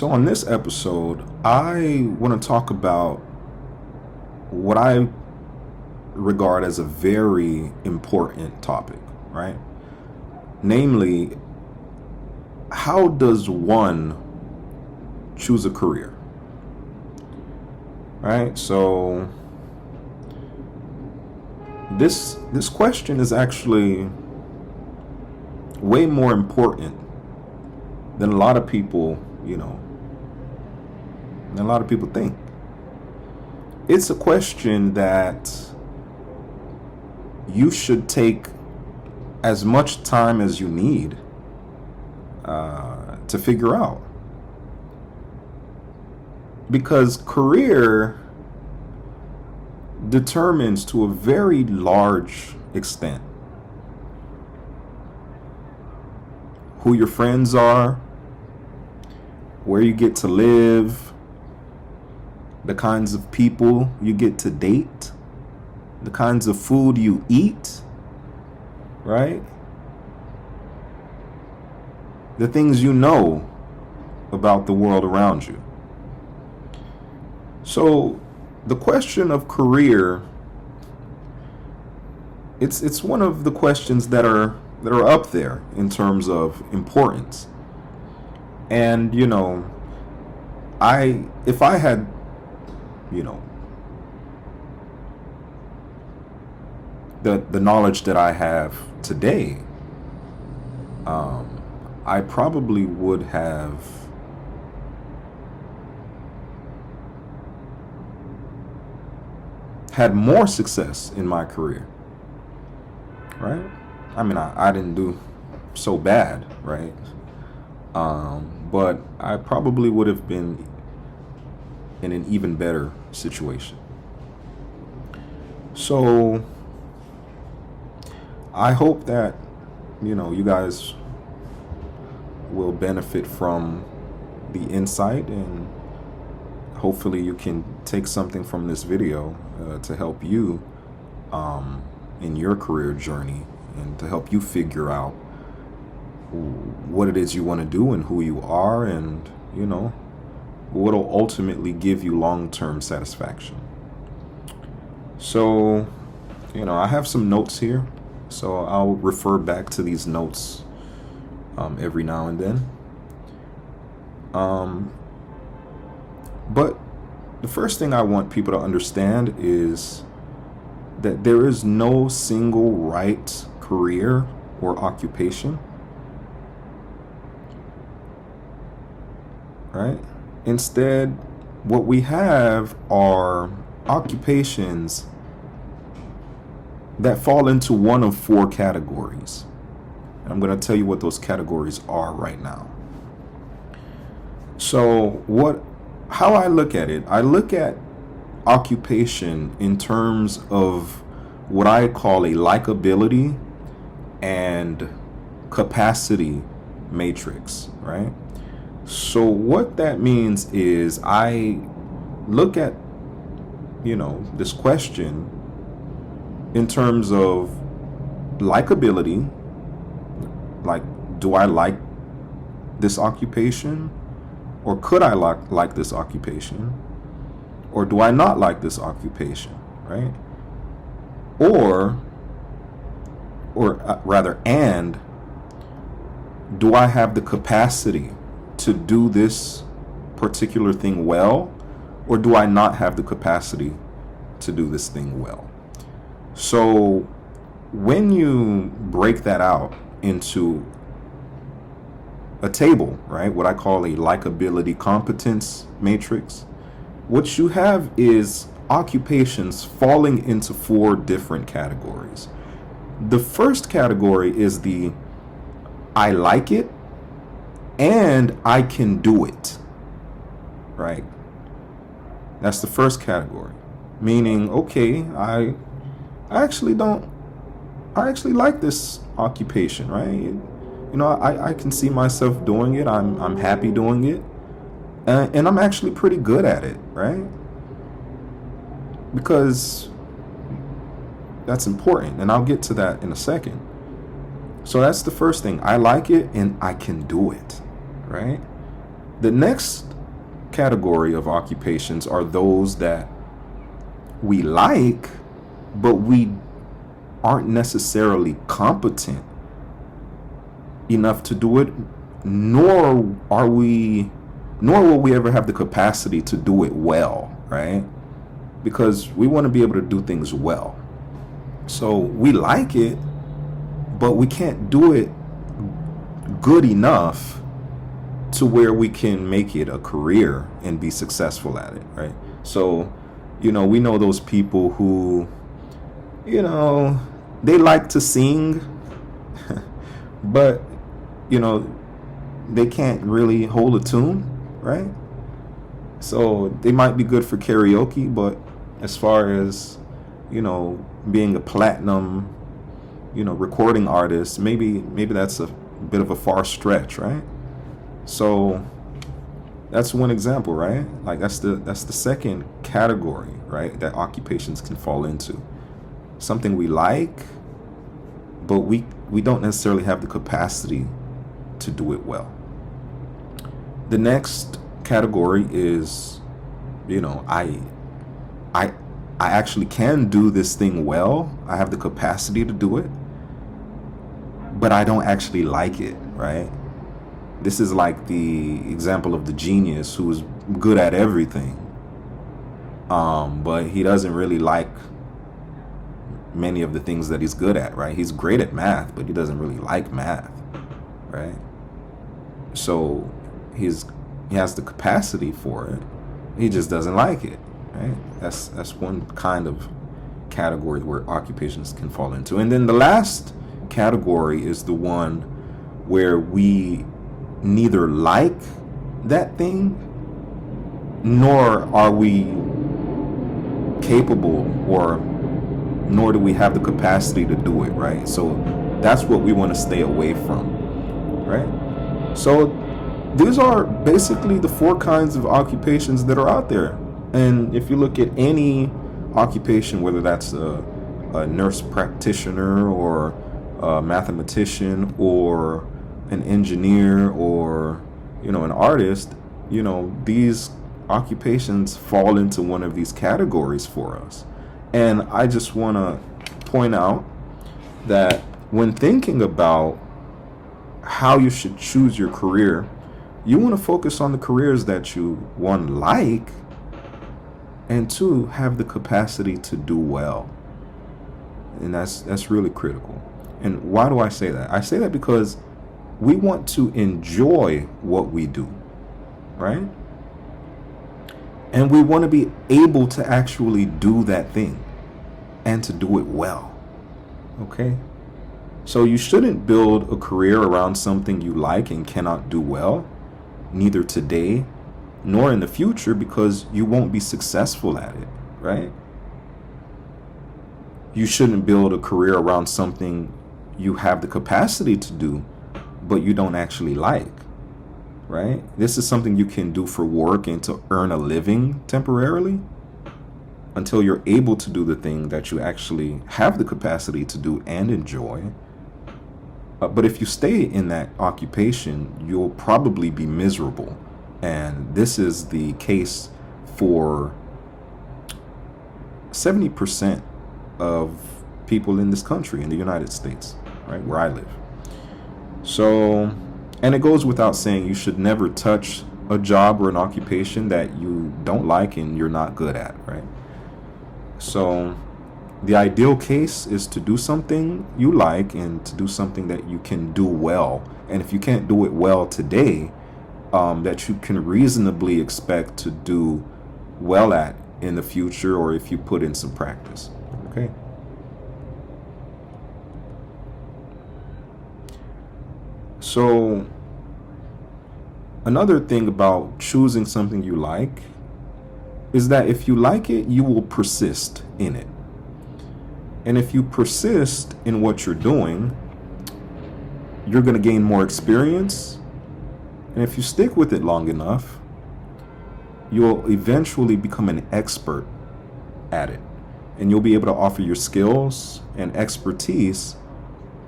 So on this episode, I want to talk about what I regard as a very important topic, right? Namely, how does one choose a career? Right? So this question is actually way more important than a lot of people, than a lot of people think. It's a question that you should take as much time as you need to figure out. Because career determines to a very large extent who your friends are, where you get to live, the kinds of people you get to date, the kinds of food you eat, right? The things you know about the world around you. So the question of career, it's one of the questions that are up there in terms of importance. And if I had the knowledge that I have today, I probably would have had more success in my career, right? I mean, I didn't do so bad, right? But I probably would have been in an even better situation. So I hope that, you guys will benefit from the insight, and hopefully you can take something from this video to help you in your career journey, and to help you figure out what it is you want to do and who you are, and what will ultimately give you long-term satisfaction. So I have some notes here, so I'll refer back to these notes every now and then. But the first thing I want people to understand is that there is no single right career or occupation, right? Instead, what we have are occupations that fall into one of four categories. And I'm going to tell you what those categories are right now. So how I look at it, I look at occupation in terms of what I call a likability and capacity matrix, right? So what that means is I look at, this question in terms of likability, like, do I like this occupation? Or could I like this occupation? Or do I not like this occupation, right? Or rather, and do I have the capacity to do this particular thing well? Or do I not have the capacity to do this thing well? So when you break that out into a table, right, what I call a likability competence matrix, what you have is occupations falling into four different categories. The first category is the I like it and I can do it, right? That's the first category, meaning, okay, I actually like this occupation, right? I can see myself doing it. I'm happy doing it, and I'm actually pretty good at it, right? Because that's important, and I'll get to that in a second. So that's the first thing. I like it and I can do it, right? The next category of occupations are those that we like, but we aren't necessarily competent enough to do it, nor will we ever have the capacity to do it well, right? Because we want to be able to do things well. So we like it, but we can't do it good enough to where we can make it a career and be successful at it, right? So, we know those people who, they like to sing, but, they can't really hold a tune, right? So they might be good for karaoke, but as far as, being a platinum, recording artist, maybe that's a bit of a far stretch, right? So that's one example, right? Like that's the second category, right, that occupations can fall into. Something we like, but we don't necessarily have the capacity to do it well. The next category is, I actually can do this thing well. I have the capacity to do it, but I don't actually like it, right? This is like the example of the genius who is good at everything, but he doesn't really like many of the things that he's good at, right? He's great at math, but he doesn't really like math, right? So he has the capacity for it. He just doesn't like it, right? That's one kind of category where occupations can fall into. And then the last category is the one where we neither like that thing, nor are we capable, nor do we have the capacity to do it, right? So that's what we want to stay away from, right? So these are basically the 4 kinds of occupations that are out there. And if you look at any occupation, whether that's a nurse practitioner or a mathematician or an engineer or, an artist, these occupations fall into one of these categories for us. And I just want to point out that when thinking about how you should choose your career, you want to focus on the careers that you, 1, like, and 2, have the capacity to do well. And that's really critical. And why do I say that? I say that because we want to enjoy what we do, right? And we want to be able to actually do that thing and to do it well, okay? So you shouldn't build a career around something you like and cannot do well, neither today nor in the future, because you won't be successful at it, right? You shouldn't build a career around something you have the capacity to do, but you don't actually like, right? This is something you can do for work and to earn a living temporarily until you're able to do the thing that you actually have the capacity to do and enjoy. But if you stay in that occupation, you'll probably be miserable. And this is the case for 70% of people in this country, in the United States, right, where I live. So, and it goes without saying, you should never touch a job or an occupation that you don't like and you're not good at, right? So the ideal case is to do something you like and to do something that you can do well. And if you can't do it well today, that you can reasonably expect to do well at in the future, or if you put in some practice, okay? So another thing about choosing something you like is that if you like it, you will persist in it. And if you persist in what you're doing, you're going to gain more experience. And if you stick with it long enough, you'll eventually become an expert at it. And you'll be able to offer your skills and expertise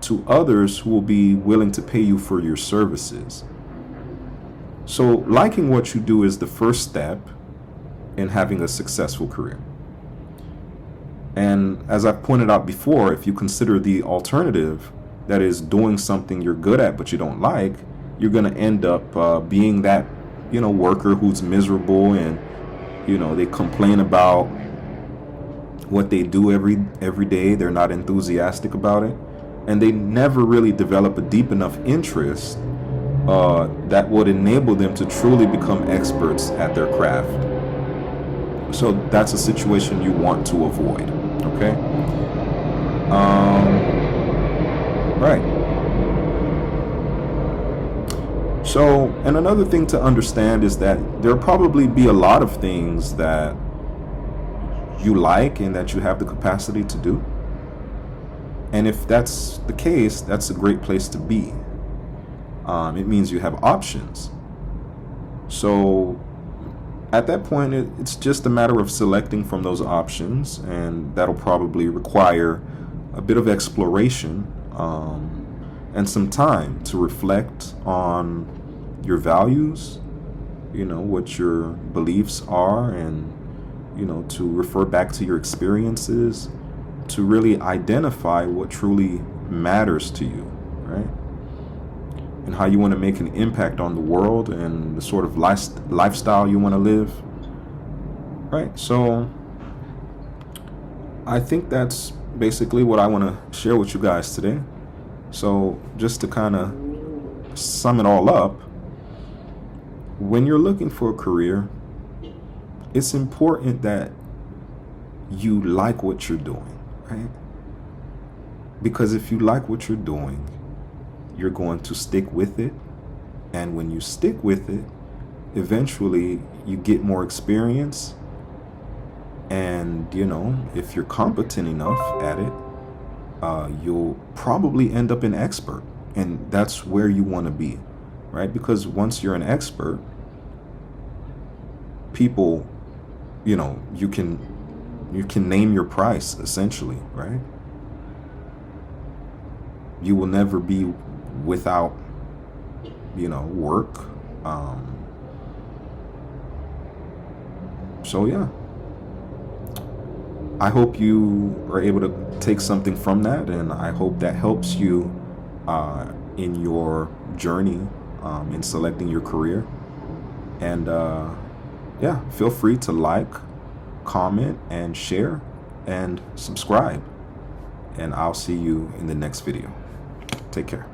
to others who will be willing to pay you for your services. So liking what you do is the first step in having a successful career. And as I've pointed out before, if you consider the alternative, that is doing something you're good at but you don't like, you're going to end up being that, worker who's miserable, and, they complain about what they do every day. They're not enthusiastic about it, and they never really develop a deep enough interest that would enable them to truly become experts at their craft. So that's a situation you want to avoid. Okay. Right. So, and another thing to understand is that there'll probably be a lot of things that you like and that you have the capacity to do. And if that's the case, that's a great place to be. It means you have options. So at that point, it's just a matter of selecting from those options, and that'll probably require a bit of exploration and some time to reflect on your values, what your beliefs are, and, to refer back to your experiences to really identify what truly matters to you, right? And how you want to make an impact on the world and the sort of lifestyle you want to live, right? So I think that's basically what I want to share with you guys today. So just to kind of sum it all up, when you're looking for a career, it's important that you like what you're doing, right? Because if you like what you're doing, you're going to stick with it. And when you stick with it, eventually you get more experience. And, if you're competent enough at it, you'll probably end up an expert. And that's where you want to be, right? Because once you're an expert, people, you can name your price, essentially, right? You will never be without, work. So yeah, I hope you are able to take something from that, and I hope that helps you in your journey in selecting your career. And yeah, feel free to like, comment, and share, and subscribe. And I'll see you in the next video. Take care.